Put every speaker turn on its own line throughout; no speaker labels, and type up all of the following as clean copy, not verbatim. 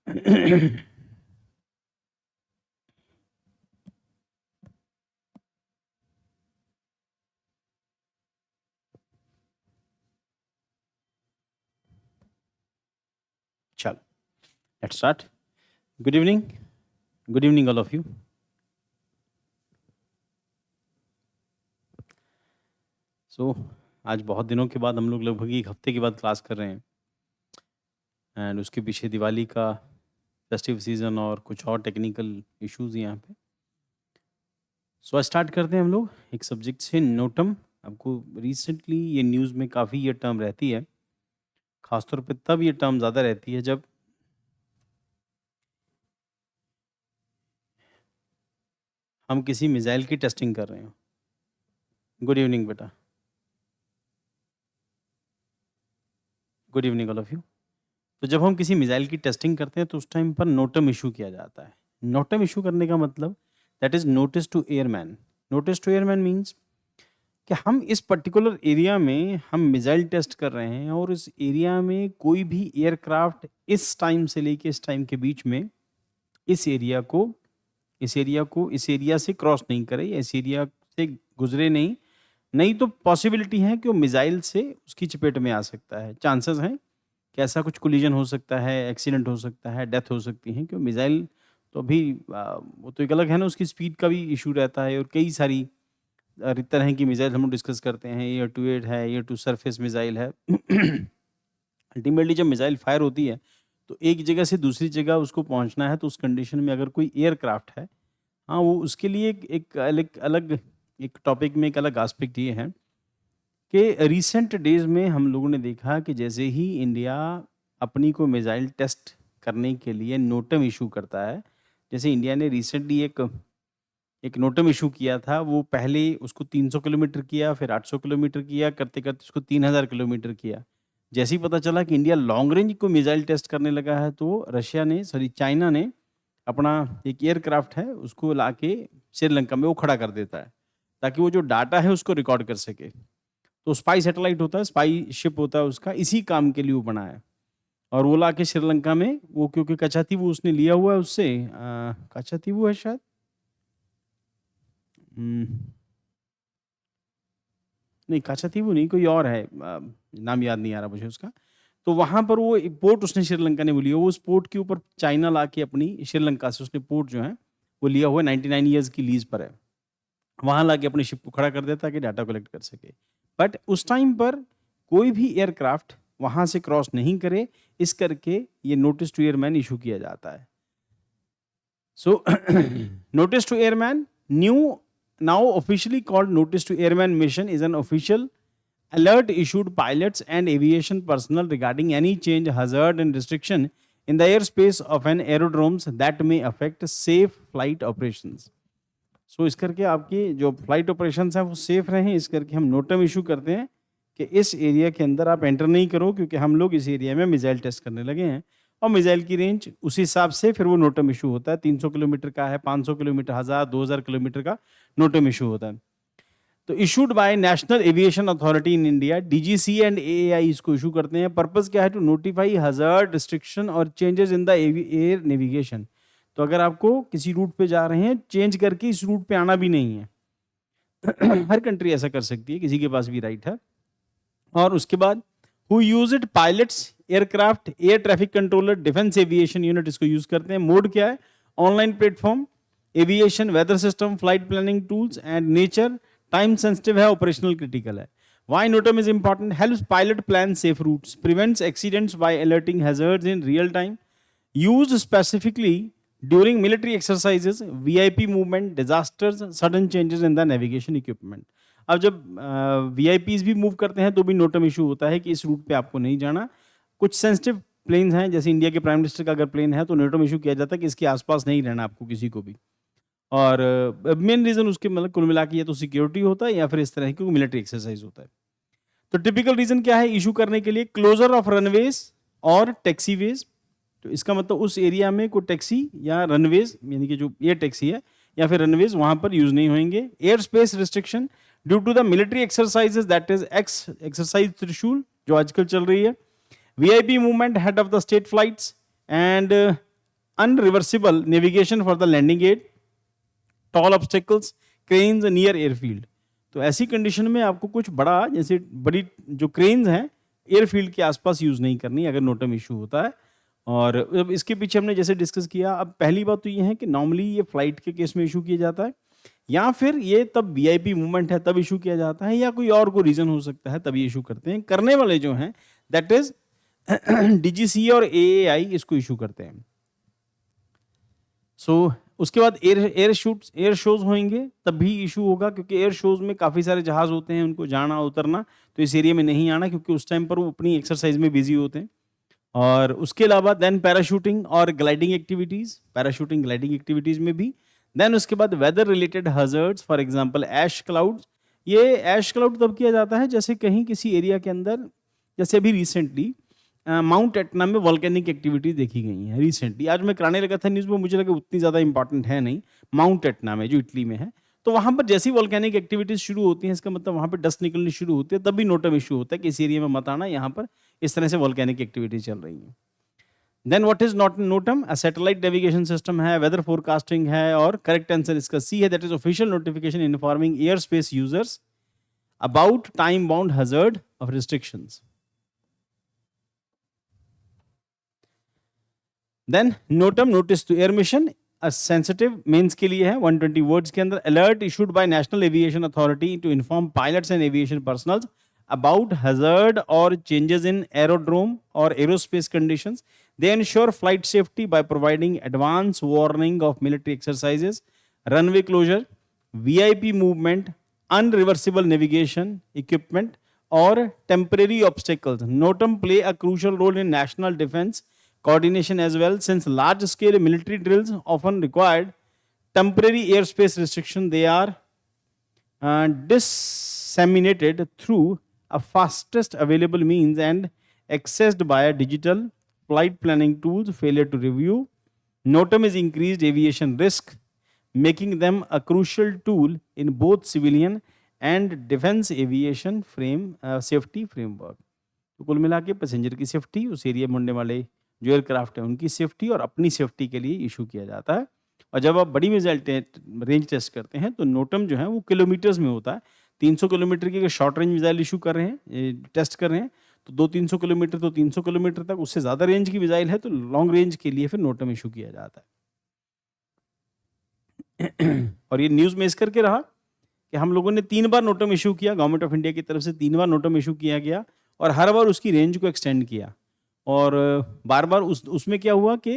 चलो, let's start. Good evening, good evening all of you. So आज बहुत दिनों के बाद हम लोग लगभग एक हफ्ते के बाद क्लास कर रहे हैं, एंड उसके पीछे दिवाली का फेस्टिव सीज़न और कुछ और टेक्निकल इश्यूज यहाँ पे। सो आज स्टार्ट करते हैं हम लोग एक सब्जेक्ट से, नोटम। आपको रिसेंटली ये न्यूज़ में काफ़ी ये टर्म रहती है, खासतौर पे तब ये टर्म ज़्यादा रहती है जब हम किसी मिसाइल की टेस्टिंग कर रहे हो। गुड इवनिंग बेटा, good evening all of you. तो जब हम किसी मिसाइल की टेस्टिंग करते हैं तो उस टाइम पर नोटम इशू किया जाता है। नोटम इशू करने का मतलब that is notice to airman. Notice to airman means कि हम इस पर्टिकुलर एरिया में हम मिसाइल टेस्ट कर रहे हैं और इस एरिया में कोई भी एयरक्राफ्ट इस टाइम से लेके इस टाइम के बीच में इस एरिया को इस एरिया से क्रॉस नहीं करे, इस एरिया से गुजरे नहीं। नहीं तो पॉसिबिलिटी है कि वो मिसाइल से उसकी चपेट में आ सकता है, चांसेस हैं कि ऐसा कुछ कोलिजन हो सकता है, एक्सीडेंट हो सकता है, डेथ हो सकती है। क्यों मिसाइल तो अभी वो तो एक अलग है ना, उसकी स्पीड का भी इशू रहता है और कई सारी तरह की मिसाइल हम लोग डिस्कस करते हैं। एयर टू एयर है, एयर टू सरफेस मिसाइल है। अल्टीमेटली जब मिसाइल फायर होती है तो एक जगह से दूसरी जगह उसको पहुंचना है, तो उस कंडीशन में अगर कोई एयरक्राफ्ट है, हाँ, वो उसके लिए एक अलग अलग एक टॉपिक में एक अलग एस्पेक्ट ये है कि रिसेंट डेज में हम लोगों ने देखा कि जैसे ही इंडिया अपनी को मिसाइल टेस्ट करने के लिए नोटम इशू करता है, जैसे इंडिया ने रिसेंटली एक एक नोटम इशू किया था। वो पहले उसको 300 किलोमीटर किया, फिर 800 किलोमीटर किया, करते करते उसको 3000 किलोमीटर किया। जैसे ही पता चला कि इंडिया लॉन्ग रेंज को मिसाइल टेस्ट करने लगा है, तो रशिया ने, सॉरी चाइना ने, अपना एक एयरक्राफ्ट है उसको लाके श्रीलंका में वो खड़ा कर देता है, ताकि वो जो डाटा है उसको रिकॉर्ड कर सके। तो स्पाई सैटेलाइट होता है, स्पाई शिप होता है उसका, इसी काम के लिए वो बना है। और वो लाके श्रीलंका में, वो क्योंकि कचातीवू उसने लिया हुआ है उससे, कचातीवू है शायद, नहीं कचातीवू नहीं, कोई और है, नाम याद नहीं आ रहा मुझे उसका। तो वहां पर वो पोर्ट उसने श्रीलंका ने वो लिया, वो उस पोर्ट के ऊपर चाइना लाके अपनी श्रीलंका से उसने पोर्ट जो है वो लिया हुआ है, 99 ईयर्स की लीज पर है। वहां लाके अपनी शिप को खड़ा कर देता है कि डाटा कलेक्ट कर सके। बट उस टाइम पर कोई भी एयरक्राफ्ट वहां से क्रॉस नहीं करे, इस करके ये नोटिस टू एयरमैन इशू किया जाता है। So notice to airmen, new, now officially called notice to airman mission, is an official alert issued pilots and aviation personnel regarding any change, hazard and restriction in the airspace of an aerodromes that may affect safe flight operations. सो इस करके आपकी जो flight operations हैं वो safe रहें, इस करके हम नोटम इशू करते हैं कि इस एरिया के अंदर आप एंटर नहीं करो, क्योंकि हम लोग इस एरिया में मिसाइल टेस्ट करने लगे हैं। और मिसाइल की रेंज उस हिसाब से फिर वो नोटम इशू होता है, 300 किलोमीटर का है, 500 किलोमीटर, 1000, 2000 किलोमीटर का नोटम इशू होता है। तो issued by national aviation authority in India, DGC and AAI इसको इशू करते हैं। पर्पस क्या है? टू नोटिफाई हजार्ड, रिस्ट्रिक्शन और changes in the air navigation. तो अगर आपको किसी रूट पे जा रहे हैं, चेंज करके इस रूट पे आना भी नहीं है। हर कंट्री ऐसा कर सकती है, किसी के पास भी राइट है। और उसके बाद who use it, pilots, aircraft, air traffic controller, defence aviation unit इसको यूज करते हैं। मोड क्या है? Online platform, aviation, weather system, flight planning tools and nature, time sensitive है, ऑपरेशनल क्रिटिकल है। Why NOTAM is important? Helps pilot plan safe routes, prevents accidents by alerting hazards in real time, used specifically during military exercises, VIP movement, disasters, sudden changes in the navigation equipment. अब जब VIPs भी move करते हैं तो भी notum issue होता है कि इस रूट पे आपको नहीं जाना। कुछ सेंसिटिव प्लेन्स हैं, जैसे इंडिया के प्राइम मिनिस्टर का अगर प्लेन है तो नोटम इशू किया जाता है कि इसके आसपास नहीं रहना आपको किसी को भी। और मेन रीजन उसके मतलब कुल मिला के या तो सिक्योरिटी होता है या फिर इस तरह की मिलिट्री एक्सरसाइज होता है। तो टिपिकल रीजन क्या है इशू करने के लिए? क्लोजर ऑफ रनवेज और टैक्सीवेज। तो इसका मतलब उस एरिया में कोई टैक्सी या रनवेज, यानी कि जो एयर टैक्सी है या फिर रनवेज, वहां पर यूज नहीं होंगे। Air space restriction due to the military exercises, that is exercise Trishul जो आजकल चल रही है। VIP movement head of the state flights and irreversible navigation for the landing aid, tall obstacles, cranes near airfield. तो ऐसी condition में आपको कुछ बड़ा, जैसे बड़ी जो क्रेन्स हैं एयरफील्ड के आसपास यूज नहीं करनी अगर नोटम इशू होता है। और अब इसके पीछे हमने जैसे डिस्कस किया, अब पहली बात तो ये है कि नॉर्मली ये फ्लाइट के केस में इशू किया जाता है, या फिर ये तब वीआईपी मूवमेंट है तब इशू किया जाता है, या कोई और कोई रीजन हो सकता है तभी इशू करते हैं। करने वाले जो हैं दैट इज डीजीसी और एएआई इसको इशू करते हैं। सो उसके बाद एयर शोज होंगे तब भी इशू होगा, क्योंकि एयर शोज में काफ़ी सारे जहाज होते हैं, उनको जाना उतरना, तो इस एरिया में नहीं आना क्योंकि उस टाइम पर वो अपनी एक्सरसाइज में बिजी होते हैं। और उसके अलावा देन पैराशूटिंग और ग्लाइडिंग एक्टिविटीज़ में भी। देन उसके बाद weather related hazards, for example ash clouds. ये ऐश क्लाउड तब किया जाता है जैसे कहीं किसी एरिया के अंदर, जैसे अभी रिसेंटली माउंट एटना में वॉल्केनिक एक्टिविटी देखी गई है रिसेंटली। आज मैं कराने लगा था न्यूज़ में, मुझे लगा उतनी ज़्यादा इंपॉर्टेंट है नहीं। माउंट एटना में जो इटली में है, तो वहाँ पर जैसी वॉल्केनिक एक्टिविटीज शुरू होती हैं, इसका मतलब वहाँ पर डस्ट निकलनी शुरू होती है, तब भी नोटम इशू होता है कि इस एरिया में मत आना, यहाँ पर इस तरह से वॉल्केनिक एक्टिविटी चल रही है। Then what is not NOTAM? Satellite navigation system है, वेदर फोरकास्टिंग है, और करेक्ट आंसर इसका सी है, that is official notification informing air space users about time bound hazard of restrictions. Then NOTAM, notice to air mission, sensitive mains के लिए है, 120 words के अंदर। Alert issued by national aviation authority to inform pilots and aviation personal about hazard or changes in aerodrome or aerospace conditions. They ensure flight safety by providing advance warning of military exercises, runway closure, VIP movement, unreversible navigation equipment, or temporary obstacles. NOTAM play a crucial role in national defense coordination as well, since large-scale military drills often required temporary airspace restriction. They are disseminated through a fastest available means and accessed by a digital flight planning tools. Failure to review NOTAM is increased aviation risk, making them a crucial tool in both civilian and defense aviation safety framework. तो कुल मिला के passenger की safety, उस area में उड़ने वाले जो एयरक्राफ्ट है उनकी सेफ्टी और अपनी सेफ्टी के लिए इशू किया जाता है। और जब आप बड़ी मिसाइल रेंज टेस्ट करते हैं तो नोटम जो है वो किलोमीटर्स में होता है। 300 किलोमीटर की अगर शॉर्ट रेंज मिसाइल इशू कर रहे हैं, टेस्ट कर रहे हैं, तो 200-300 किलोमीटर तो 300 किलोमीटर तक, उससे ज़्यादा रेंज की मिसाइल है तो लॉन्ग रेंज के लिए फिर नोटम इशू किया जाता है। और ये न्यूज़ में इस करके रहा कि हम लोगों ने 3 बार नोटम इशू किया, गवर्नमेंट ऑफ इंडिया की तरफ से 3 बार नोटम इशू किया गया, और हर बार उसकी रेंज को एक्सटेंड किया। और बार बार उसमें क्या हुआ कि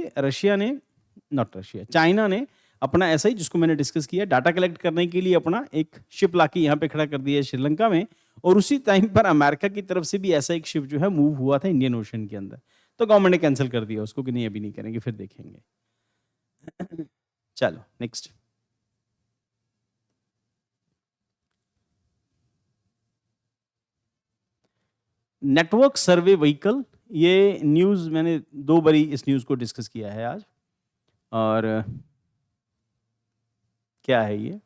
चाइना ने अपना ऐसा ही, जिसको मैंने डिस्कस किया, डाटा कलेक्ट करने के लिए अपना एक शिप लाके यहाँ पे खड़ा कर दिया श्रीलंका में, और उसी टाइम पर अमेरिका की तरफ से भी ऐसा एक शिप जो है मूव हुआ था इंडियन ओशन के अंदर, तो गवर्नमेंट ने कैंसिल कर दिया उसको कि नहीं अभी नहीं करेंगे, फिर देखेंगे। चलो नेक्स्ट। नेटवर्क सर्वे व्हीकल, ये न्यूज़ मैंने 2 बारी इस न्यूज़ को डिस्कस किया है आज। और क्या है ये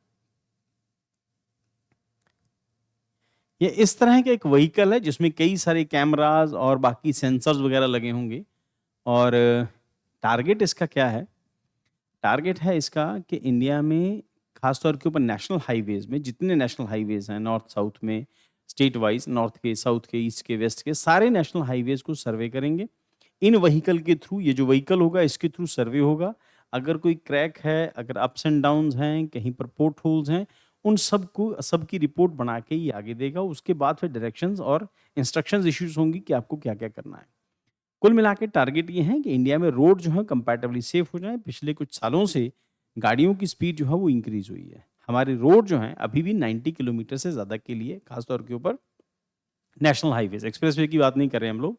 इस तरह का एक व्हीकल है जिसमें कई सारे कैमराज और बाकी सेंसर्स वगैरह लगे होंगे। और टारगेट इसका क्या है? टारगेट है इसका कि इंडिया में खासतौर के ऊपर नेशनल हाईवेज में, जितने नेशनल हाईवेज हैं नॉर्थ साउथ में, स्टेट वाइज, नॉर्थ के, साउथ के, ईस्ट के, वेस्ट के, सारे नेशनल हाईवेज को सर्वे करेंगे इन व्हीकल के थ्रू। ये जो व्हीकल होगा इसके थ्रू सर्वे होगा। अगर कोई क्रैक है, अगर अप्स एंड डाउन्स हैं, कहीं पर पोर्ट होल्स हैं, उन सबकी रिपोर्ट बना के ही आगे देगा। उसके बाद फिर डायरेक्शंस और इंस्ट्रक्शंस इश्यूज होंगी कि आपको क्या क्या करना है। कुल मिला के टारगेट ये है कि इंडिया में रोड जो है कंपैरेटिवली सेफ हो जाए। पिछले कुछ सालों से गाड़ियों की स्पीड जो है वो इंक्रीज हुई है। हमारे रोड जो है अभी भी 90 किलोमीटर से ज़्यादा के लिए, खासतौर के ऊपर नेशनल हाईवेज, एक्सप्रेसवे की बात नहीं कर रहे हैं हम लोग,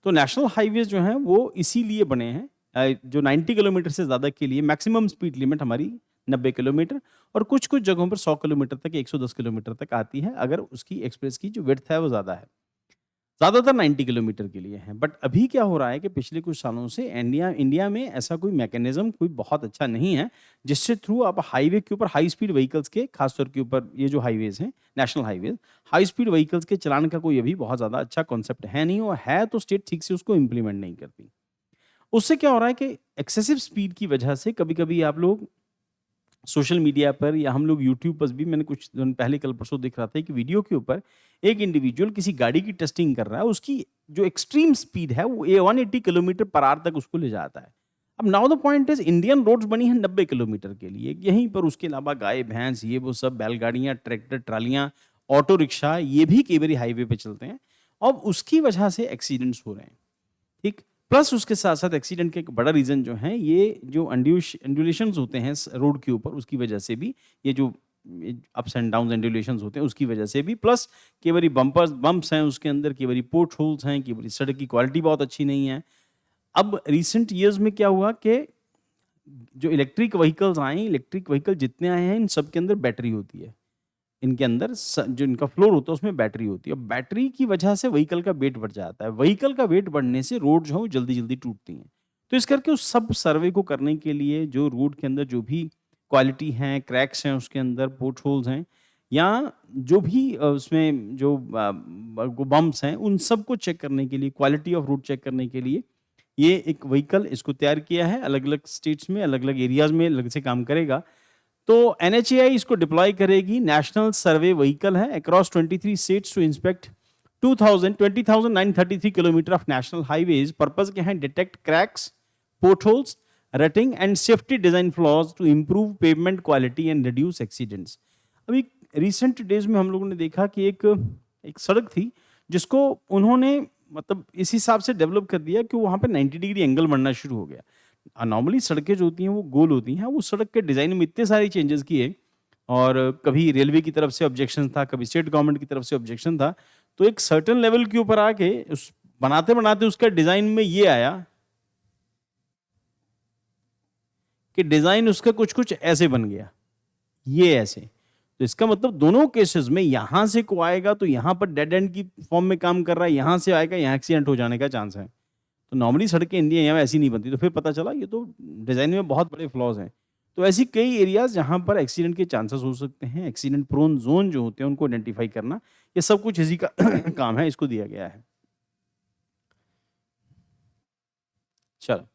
तो नेशनल हाईवेज जो हैं वो इसीलिए बने हैं जो 90 किलोमीटर से ज़्यादा के लिए मैक्सिमम स्पीड लिमिट हमारी 90 किलोमीटर, और कुछ कुछ जगहों पर 100 किलोमीटर तक, 110 किलोमीटर तक आती है अगर उसकी एक्सप्रेस की जो विड्थ है वो ज़्यादा है। ज़्यादातर 90 किलोमीटर के लिए है। बट अभी क्या हो रहा है कि पिछले कुछ सालों से इंडिया में ऐसा कोई मैकेनिज्म कोई बहुत अच्छा नहीं है जिससे थ्रू आप हाईवे के ऊपर हाई स्पीड व्हीकल्स के, खासतौर के ऊपर ये जो हाईवेज हैं national highways, high speed vehicles के चलान का कोई अभी बहुत ज़्यादा अच्छा कॉन्सेप्ट है नहीं, और है तो स्टेट ठीक से उसको इम्प्लीमेंट नहीं करती। उससे क्या हो रहा है कि एक्सेसिव स्पीड की वजह से कभी-कभी आप लोग सोशल मीडिया पर या हम लोग यूट्यूब पर भी, मैंने कुछ दिन पहले कल परसों देख रहा था एक वीडियो के ऊपर एक इंडिविजुअल किसी गाड़ी की टेस्टिंग कर रहा है, उसकी जो एक्सट्रीम स्पीड है वो 180 किलोमीटर पर आवर तक उसको ले जाता है। अब now the point is, Indian roads बनी हैं 90 किलोमीटर के लिए, यहीं पर उसके अलावा गाय भैंस ये वो सब बैलगाड़ियां ट्रैक्टर ट्रालियां ऑटो रिक्शा ये भी कई बारी हाईवे पे चलते हैं और उसकी वजह से एक्सीडेंट्स हो रहे हैं। ठीक, प्लस उसके साथ-साथ एक्सीडेंट का एक बड़ा रीज़न जो है, ये जो अंडुलेशंस होते हैं स रोड के ऊपर, उसकी वजह से भी, ये जो अप्स एंड डाउन्स अंडुलेशंस होते हैं, उसकी वजह से भी, प्लस कई बारी बम्प्स हैं उसके अंदर, कई बारी पोर्ट होल्स हैं, कई बारी सड़क की क्वालिटी बहुत अच्छी नहीं है। अब रिसेंट ईयर्स में क्या हुआ कि जो इलेक्ट्रिक व्हीकल्स आए हैं, इलेक्ट्रिक व्हीकल जितने आए हैं, इन सब के अंदर बैटरी होती है। इनके अंदर जो इनका फ्लोर होता है उसमें बैटरी होती है। अब बैटरी की वजह से व्हीकल का वेट बढ़ जाता है। व्हीकल का वेट बढ़ने से रोड जो है वो जल्दी-जल्दी टूटती हैं। तो इस करके उस सब सर्वे को करने के लिए जो रोड के अंदर जो भी क्वालिटी है, क्रैक्स हैं उसके अंदर, पोर्ट होल्स हैं या जो भी उसमें जो बम्प्स हैं, उन सबको चेक करने के लिए, क्वालिटी ऑफ रोड चेक करने के लिए ये एक व्हीकल इसको तैयार किया है। अलग-अलग स्टेट्स में, अलग-अलग एरियाज़ में अलग से काम करेगा। तो एनएचएआई इसको डिप्लॉय करेगी। नेशनल सर्वे व्हीकल है across 23 states to inspect 20,933 kilometre of national highways. Purpose क्या है? Detect cracks, potholes, rutting and safety design flaws to improve pavement quality and reduce accidents. अभी रिसेंट डेज में हम लोगों ने देखा कि एक सड़क थी जिसको उन्होंने मतलब इस हिसाब से डेवलप कर दिया कि वहाँ पे 90 डिग्री एंगल बनना शुरू हो गया। नॉर्मली सड़कें जो होती हैं वो गोल होती हैं, वो सड़क के डिज़ाइन में इतने सारे चेंजेस किए और कभी रेलवे की तरफ से ऑब्जेक्शन था, कभी स्टेट गवर्नमेंट की तरफ से ऑब्जेक्शन था। तो एक सर्टेन लेवल के ऊपर आके उस बनाते-बनाते उसका डिज़ाइन में ये आया कि डिज़ाइन उसका कुछ-कुछ ऐसे बन गया, ये ऐसे। तो इसका मतलब दोनों केसेस में यहाँ से को आएगा तो यहाँ पर डेड एंड की फॉर्म में काम कर रहा है, यहाँ से आएगा यहाँ एक्सीडेंट हो जाने का चांस है। तो नॉर्मली सड़कें इंडिया में ऐसी नहीं बनती, तो फिर पता चला ये तो डिज़ाइन में बहुत बड़े फ्लॉज़ हैं। तो ऐसी कई एरियाज़ जहाँ पर एक्सीडेंट के चांसेस हो सकते हैं, एक्सीडेंट प्रोन ज़ोन जो होते हैं उनको आइडेंटिफ़ाई करना, ये सब कुछ इसी का काम है, इसको दिया गया है। चलो,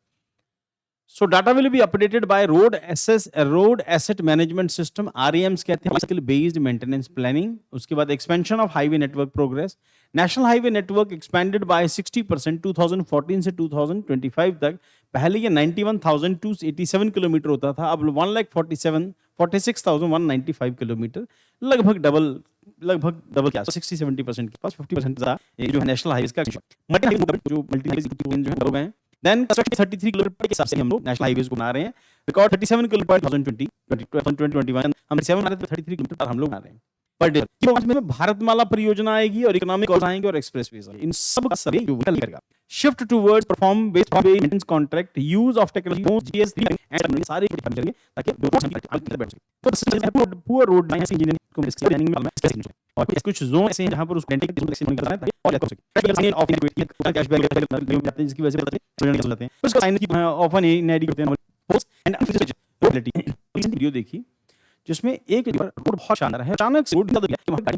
so data will be updated by road asset management system, RAMS कहते हैं, स्किल बेस्ड मेंटेनेंस प्लानिंग। उसके बाद expansion of highway network progress. National highway network expanded by 60% 2014 से 2025 तक। पहले ये 91,287 किलोमीटर होता था, अब 1,46,195 किलोमीटर, लगभग डबल क्या 60-70% के पास 50% ज़्यादा ये जो है नेशनल हाईवेज का जो मल्टी जो है हो गए हैं। देन 33 किलोमीटर के हिसाब से हम लोग नेशनल हाईवेज को बना रहे हैं। रिकॉर्ड 37 किलोमीटर 2020-2021 हम 7 33 किलोमीटर हम लोग बना रहे हैं पर डे। में भारतमाला परियोजना आएगी और इकोनॉमिक कॉरिडोर आएंगे और एक्सप्रेसवेज आएंगे। इन सब का सभी जो करेगा shift towards perform based maintenance contract, use of technology GS and सारे करेंगे ताकि पुअर रोड लाइन इंजीनियरिंग को इसके प्लानिंग में और कुछ जोन ऐसे हैं जहां पर उसको करना है और जिसकी वजह से जाते हैं उसका साइन की ऑफन इनएडी करते हैं एंड वीडियो देखी जिसमें एक रोड बहुत शानदार है, अचानक से रोड कि वहां गाड़ी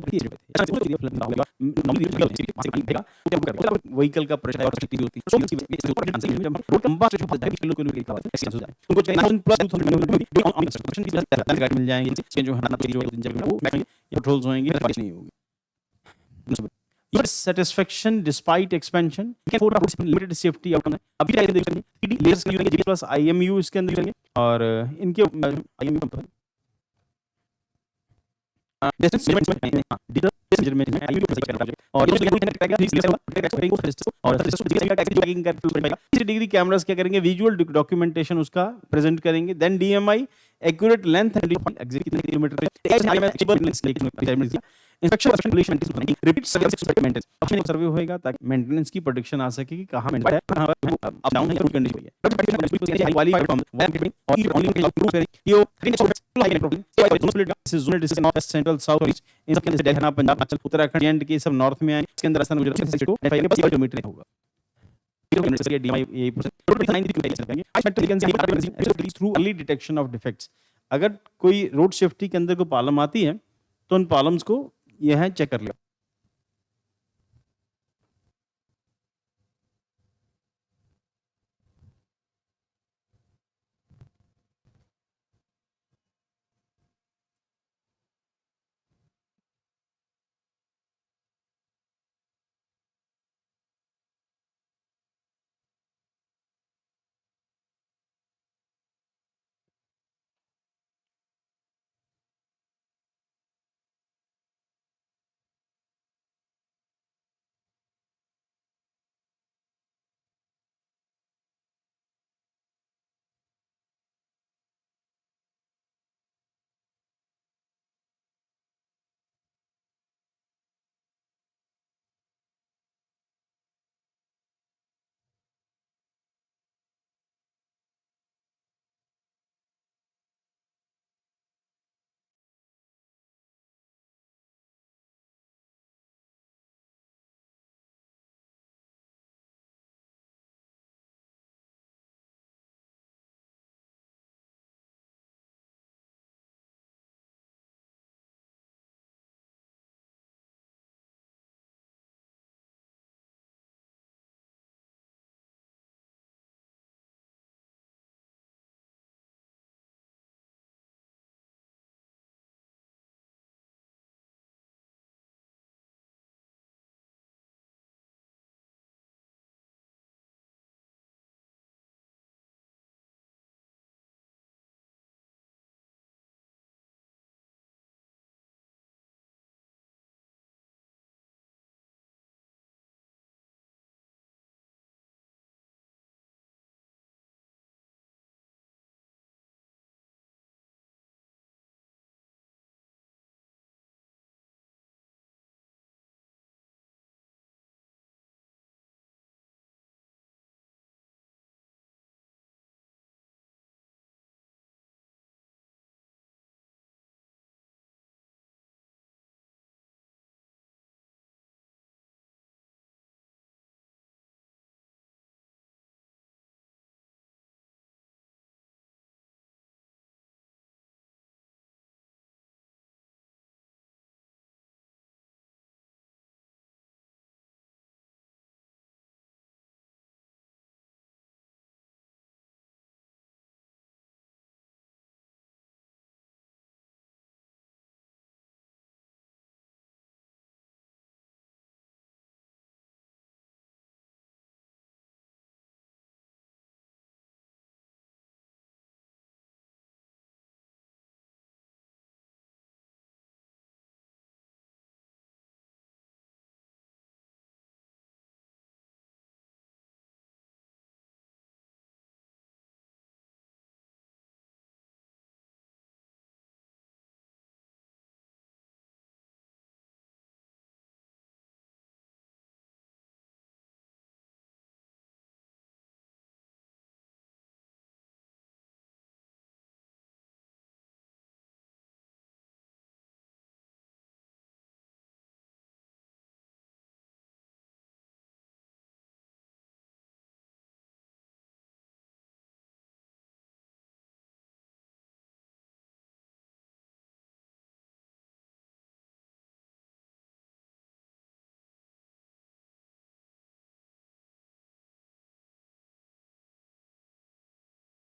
व्हीकल का प्रेशर और स्थिति होती है रोड लंबा से किलोमीटर का उनको 1000 प्लस गाड़ी मिल जाएंगे जो है वो पेट्रोल्स होंगे नहीं होगी। Satisfaction despite expansion for limited safety outcome। अभी देख सकते हैं लेयर्स का यूज़ प्लस IMU इसके अंदर करेंगे और इनके IMU पर डिग्री कैमरास क्या करेंगे, विजुअल डॉक्यूमेंटेशन उसका प्रेजेंट करेंगे। Then DMI accurate length kilometre repeat survey होएगा ताकि मेंटेनेंस की प्रेडिक्शन आ सके कि कहां अप डाउन है route condition central south east इन सब के अंदर हरियाणा पंजाब उत्तराखंड एंड के सब नॉर्थ में आए, इसके अंदर राजस्थान गुजरात किलोमीटर होगा through early detection of defects. अगर कोई रोड सेफ्टी के अंदर कोई प्रॉब्लम आती है तो उन प्रॉब्लम्स को यह चेक कर लिया।